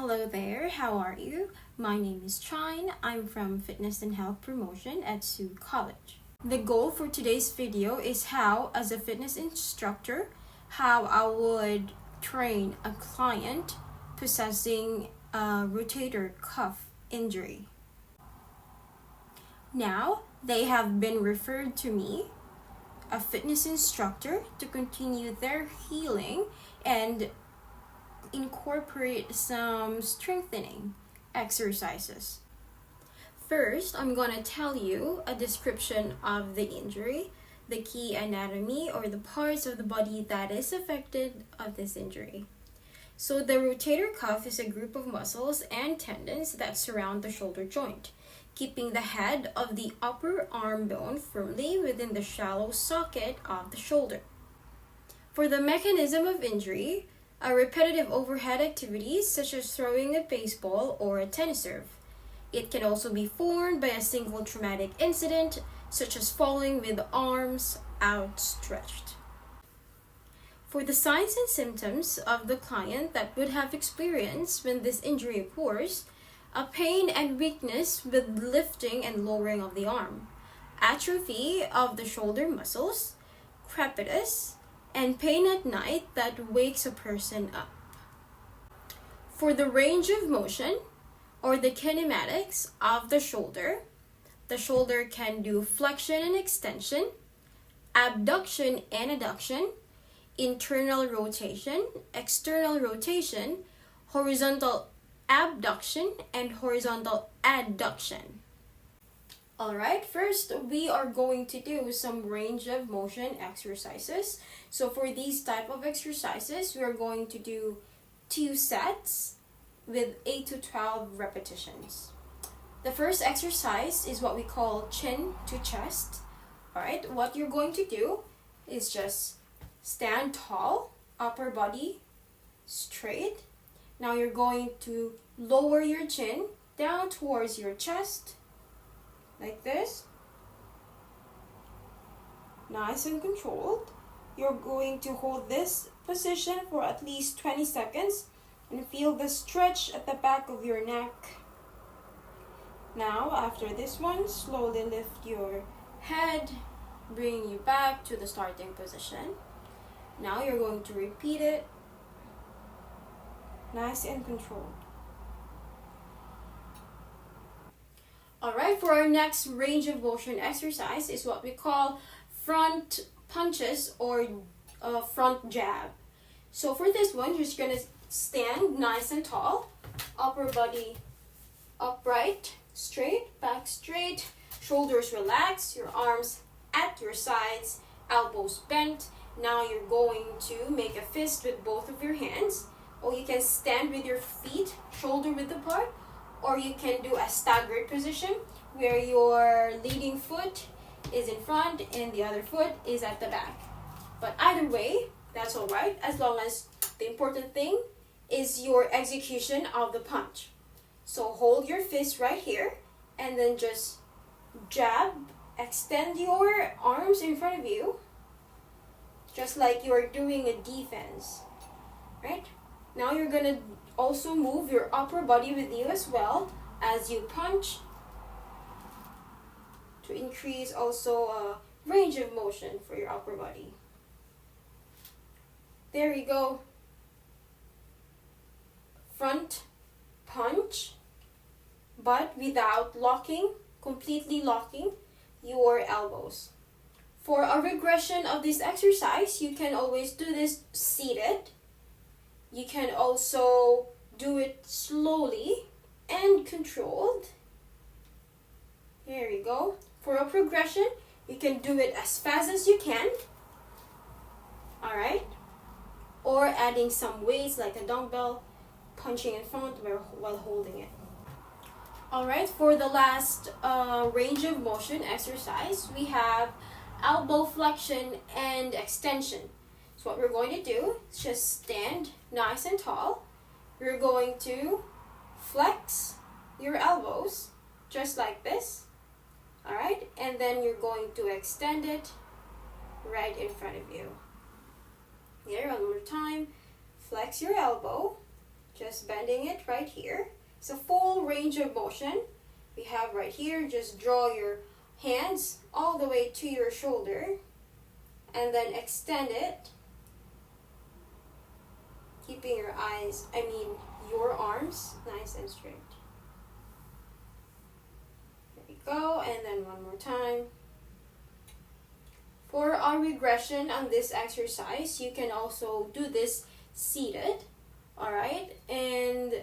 Hello there, how are you? My name is Chine. I'm from Fitness and Health Promotion at Sioux College. The goal for today's video is how, as a fitness instructor, how I would train a client possessing a rotator cuff injury. Now, they have been referred to me, a fitness instructor, to continue their healing and incorporate some strengthening exercises. First, I'm going to tell you a description of the injury, the key anatomy or the parts of the body that is affected of this injury. So the rotator cuff is a group of muscles and tendons that surround the shoulder joint, keeping the head of the upper arm bone firmly within the shallow socket of the shoulder. For the mechanism of injury, repetitive overhead activities such as throwing a baseball or a tennis serve. It can also be formed by a single traumatic incident such as falling with arms outstretched. For the signs and symptoms of the client that would have experienced when this injury occurs, a pain and weakness with lifting and lowering of the arm, atrophy of the shoulder muscles, crepitus, and pain at night that wakes a person up. For the range of motion or the kinematics of the shoulder can do flexion and extension, abduction and adduction, internal rotation, external rotation, horizontal abduction, and horizontal adduction. Alright, first we are going to do some range of motion exercises. So for these type of exercises, we are going to do 2 sets with 8 to 12 repetitions. The first exercise is what we call chin to chest. Alright, what you're going to do is just stand tall, upper body straight. Now you're going to lower your chin down towards your chest, like this. Nice and controlled. You're going to hold this position for at least 20 seconds and feel the stretch at the back of your neck. Now, after this one, slowly lift your head, bring you back to the starting position. Now you're going to repeat it. Nice and controlled. Alright, for our next range of motion exercise is what we call front punches or front jab. So for this one, you're just going to stand nice and tall, upper body upright, straight, back straight, shoulders relaxed, your arms at your sides, elbows bent. Now you're going to make a fist with both of your hands, or you can stand with your feet shoulder width apart, or you can do a staggered position where your leading foot is in front and the other foot is at the back. But either way, that's all right, as long as the important thing is your execution of the punch. So hold your fist right here and then just jab, extend your arms in front of you, just like you're doing a defense, right? Now you're gonna also move your upper body with you as well as you punch to increase also a range of motion for your upper body. There you go. Front punch, but without locking, completely locking your elbows. For a regression of this exercise, you can always do this seated. You can also do it slowly and controlled. Here you go. For a progression, you can do it as fast as you can. Alright? Or adding some weights like a dumbbell, punching in front while holding it. Alright, for the last range of motion exercise, we have elbow flexion and extension. So what we're going to do is just stand nice and tall. You're going to flex your elbows just like this. Alright, and then you're going to extend it right in front of you. Here, one more time. Flex your elbow just bending it right here. It's a full range of motion. We have right here, just draw your hands all the way to your shoulder and then extend it, keeping your your arms nice and straight. There we go, and then one more time. For our regression on this exercise, you can also do this seated, alright? And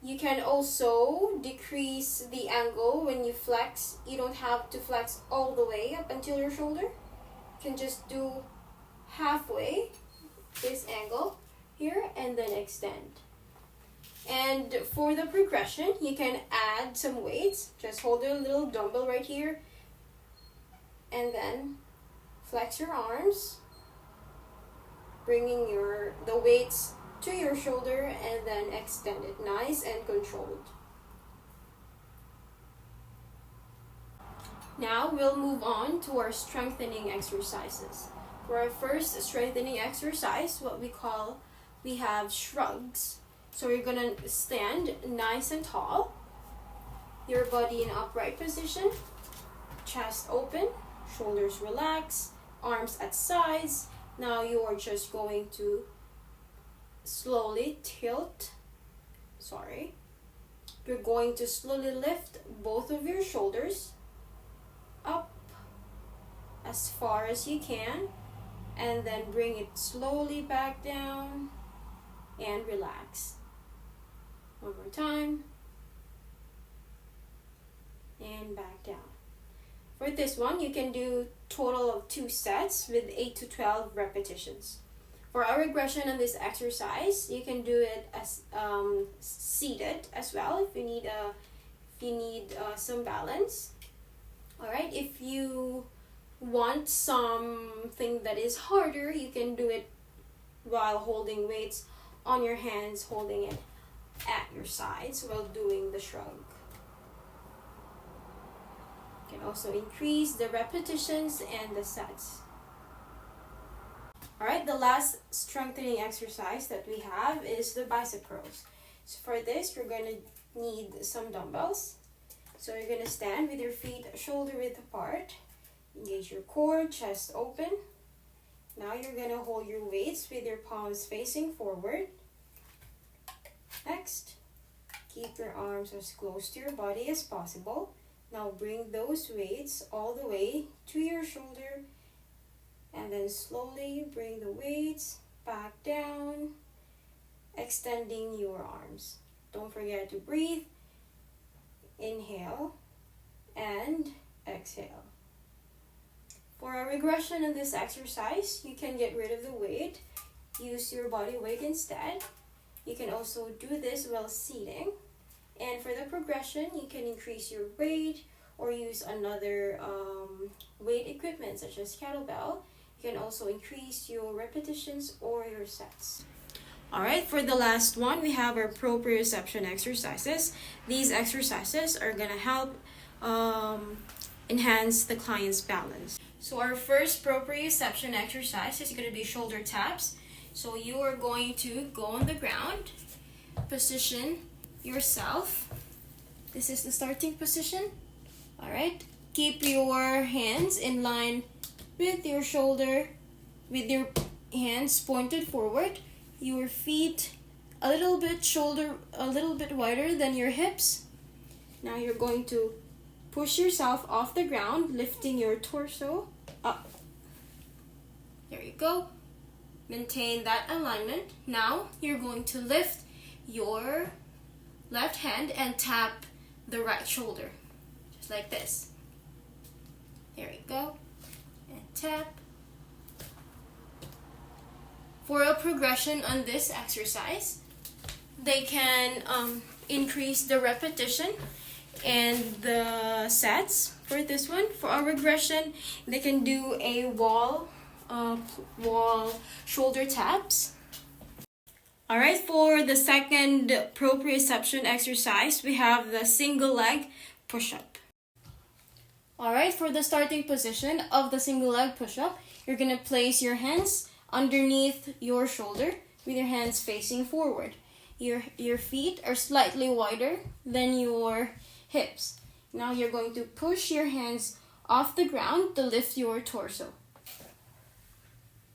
you can also decrease the angle when you flex. You don't have to flex all the way up until your shoulder. You can just do halfway this angle here and then extend. And for the progression, you can add some weights. Just hold a little dumbbell right here and then flex your arms, bringing the weights to your shoulder and then extend it nice and controlled. Now we'll move on to our strengthening exercises. For our first strengthening exercise, we have shrugs. So you're gonna stand nice and tall, your body in upright position, chest open, shoulders relaxed, arms at sides. Now you are just going to slowly tilt. You're going to slowly lift both of your shoulders up as far as you can and then bring it slowly back down and relax. One more time and back down. For this one, you can do total of 2 sets with 8 to 12 repetitions. For our regression on this exercise, you can do it as seated as well if you need some balance. All right, if you want something that is harder, you can do it while holding weights on your hands, holding it at your sides while doing the shrug. You can also increase the repetitions and the sets. Alright, the last strengthening exercise that we have is the bicep curls. So for this, you're going to need some dumbbells. So you're going to stand with your feet shoulder width apart. Engage your core, chest open. Now you're going to hold your weights with your palms facing forward. Next, keep your arms as close to your body as possible. Now bring those weights all the way to your shoulder and then slowly bring the weights back down, extending your arms. Don't forget to breathe. Inhale and exhale. For a regression in this exercise, you can get rid of the weight. Use your body weight instead. You can also do this while seating. And for the progression, you can increase your weight or use another weight equipment such as kettlebell. You can also increase your repetitions or your sets. Alright, for the last one, we have our proprioception exercises. These exercises are going to help enhance the client's balance. So our first proprioception exercise is going to be shoulder taps. So you are going to go on the ground, position yourself. This is the starting position. Alright, keep your hands in line with your shoulder, with your hands pointed forward, your feet a little bit wider than your hips. Now you're going to push yourself off the ground, lifting your torso up. There you go. Maintain that alignment. Now you're going to lift your left hand and tap the right shoulder, just like this. There you go. And tap. For a progression on this exercise, they can increase the repetition and the sets. For this one, for a regression, they can do a wall shoulder taps. Alright, for the second proprioception exercise, we have the single leg push-up. Alright, for the starting position of the single leg push-up, you're going to place your hands underneath your shoulder with your hands facing forward. Your feet are slightly wider than your hips. Now you're going to push your hands off the ground to lift your torso.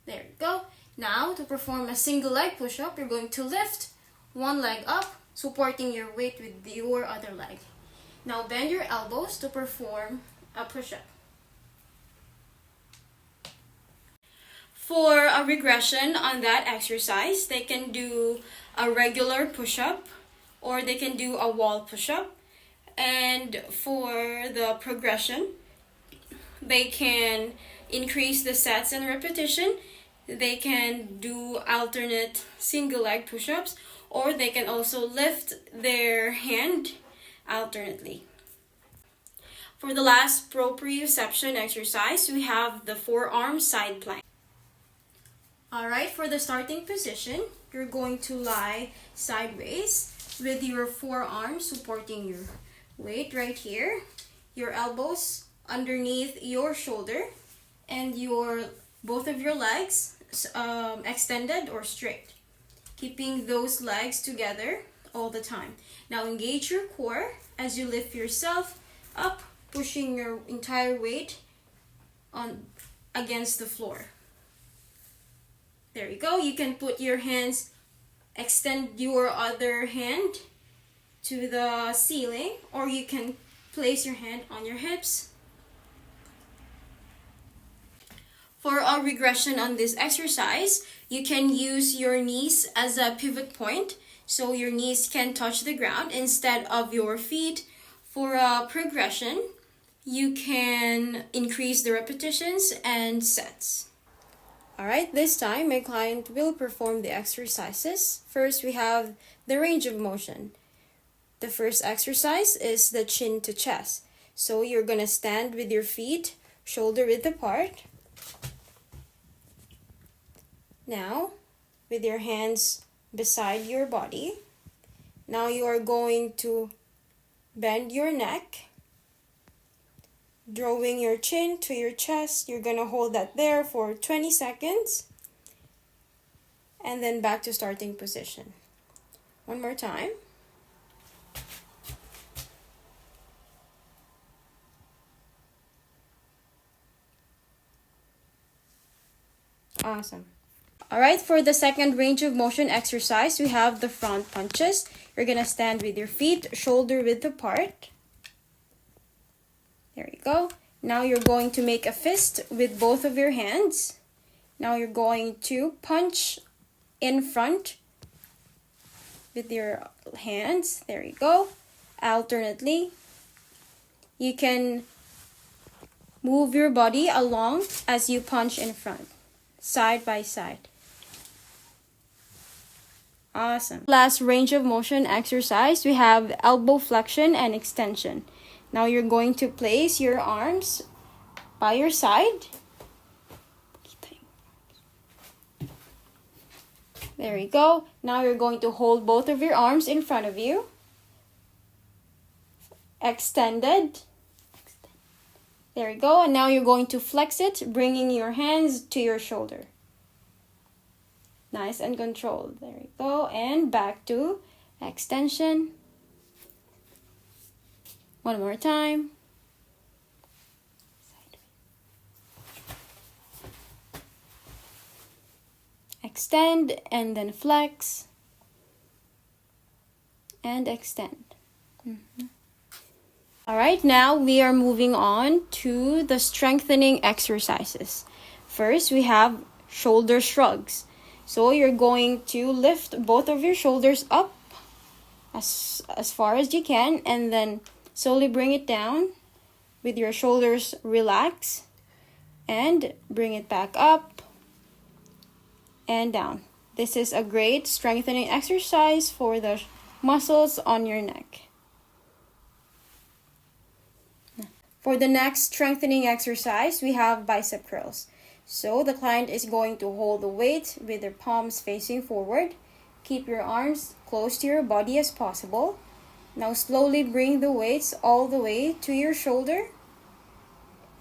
There you go. Now to perform a single leg push-up, you're going to lift one leg up, supporting your weight with your other leg. Now bend your elbows to perform a push-up. For a regression on that exercise, they can do a regular push-up or they can do a wall push-up. And for the progression, they can increase the sets and repetition. They can do alternate single leg push-ups, or they can also lift their hand alternately. For the last proprioception exercise, we have the forearm side plank. Alright, for the starting position, you're going to lie sideways with your forearms supporting your weight right here, your elbows underneath your shoulder, and both of your legs extended or straight, keeping those legs together all the time. Now engage your core as you lift yourself up, pushing your entire weight against the floor. There you go. You can put your hands, extend your other hand to the ceiling, or you can place your hand on your hips. For a regression on this exercise, you can use your knees as a pivot point, so your knees can touch the ground instead of your feet. For a progression, you can increase the repetitions and sets. Alright, this time my client will perform the exercises. First, we have the range of motion. The first exercise is the chin to chest. So you're gonna stand with your feet shoulder width apart. Now, with your hands beside your body, now you are going to bend your neck, drawing your chin to your chest. You're gonna hold that there for 20 seconds and then back to starting position. One more time. Awesome. Alright, for the second range of motion exercise, we have the front punches. You're gonna stand with your feet shoulder width apart. There you go. Now you're going to make a fist with both of your hands. Now you're going to punch in front with your hands. There you go. Alternately, you can move your body along as you punch in front, side by side. Awesome. Last range of motion exercise, we have elbow flexion and extension. Now you're going to place your arms by your side. There you go. Now you're going to hold both of your arms in front of you. Extended. There you go. And now you're going to flex it, bringing your hands to your shoulder. Nice and controlled. There you go. And back to extension. One more time. Extend and then flex. And extend. Alright, now we are moving on to the strengthening exercises. First, we have shoulder shrugs. So you're going to lift both of your shoulders up as far as you can, and then slowly bring it down with your shoulders relaxed, and bring it back up and down. This is a great strengthening exercise for the muscles on your neck. For the next strengthening exercise, we have bicep curls. So the client is going to hold the weight with their palms facing forward. Keep your arms close to your body as possible. Now slowly bring the weights all the way to your shoulder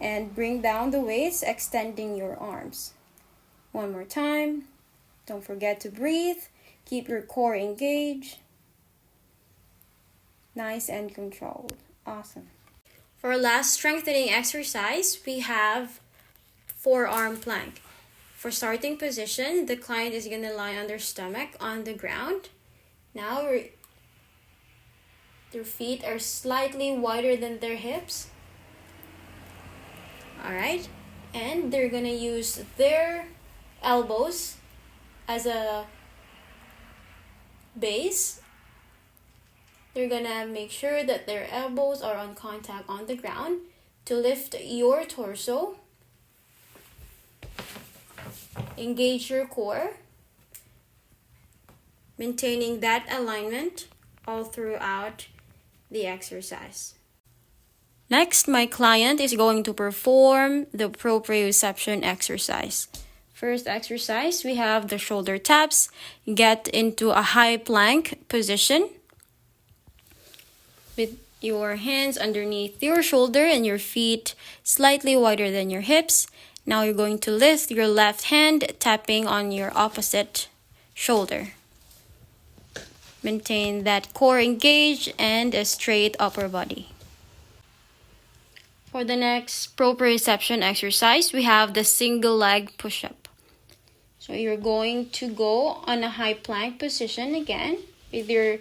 and bring down the weights, extending your arms. One more time. Don't forget to breathe. Keep your core engaged. Nice and controlled. Awesome. For our last strengthening exercise, we have forearm plank. For starting position, the client is going to lie on their stomach on the ground. Now their feet are slightly wider than their hips. Alright, and they're going to use their elbows as a base. They're going to make sure that their elbows are on contact on the ground to lift your torso. Engage your core, maintaining that alignment all throughout the exercise. Next, my client is going to perform the proprioception exercise. First exercise, we have the shoulder taps. Get into a high plank position with your hands underneath your shoulder and your feet slightly wider than your hips. Now you're going to lift your left hand, tapping on your opposite shoulder. Maintain that core engaged and a straight upper body. For the next proprioception exercise, we have the single leg push-up. So you're going to go on a high plank position again with your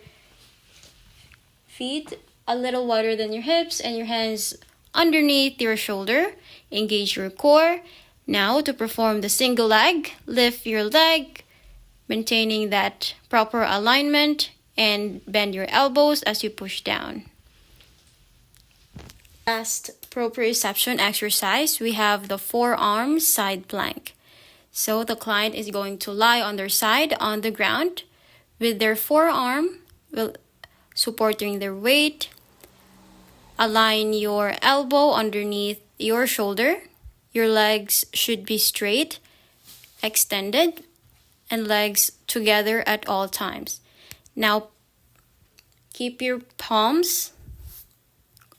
feet a little wider than your hips and your hands underneath your shoulder. Engage your core. Now to perform the single leg, lift your leg, maintaining that proper alignment, and bend your elbows as you push down. Last proprioception exercise, we have the forearm side plank. So the client is going to lie on their side on the ground with their forearm supporting their weight. Align your elbow underneath your shoulder. Your legs should be straight, extended, and legs together at all times. Now, keep your palms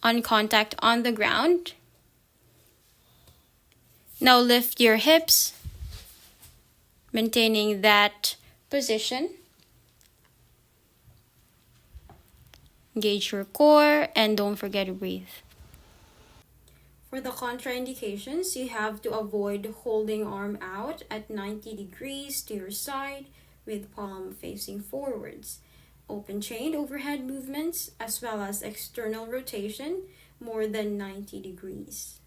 on contact on the ground. Now lift your hips, maintaining that position. Engage your core and don't forget to breathe. For the contraindications, you have to avoid holding arm out at 90 degrees to your side with palm facing forwards. Open chain overhead movements as well as external rotation more than 90 degrees.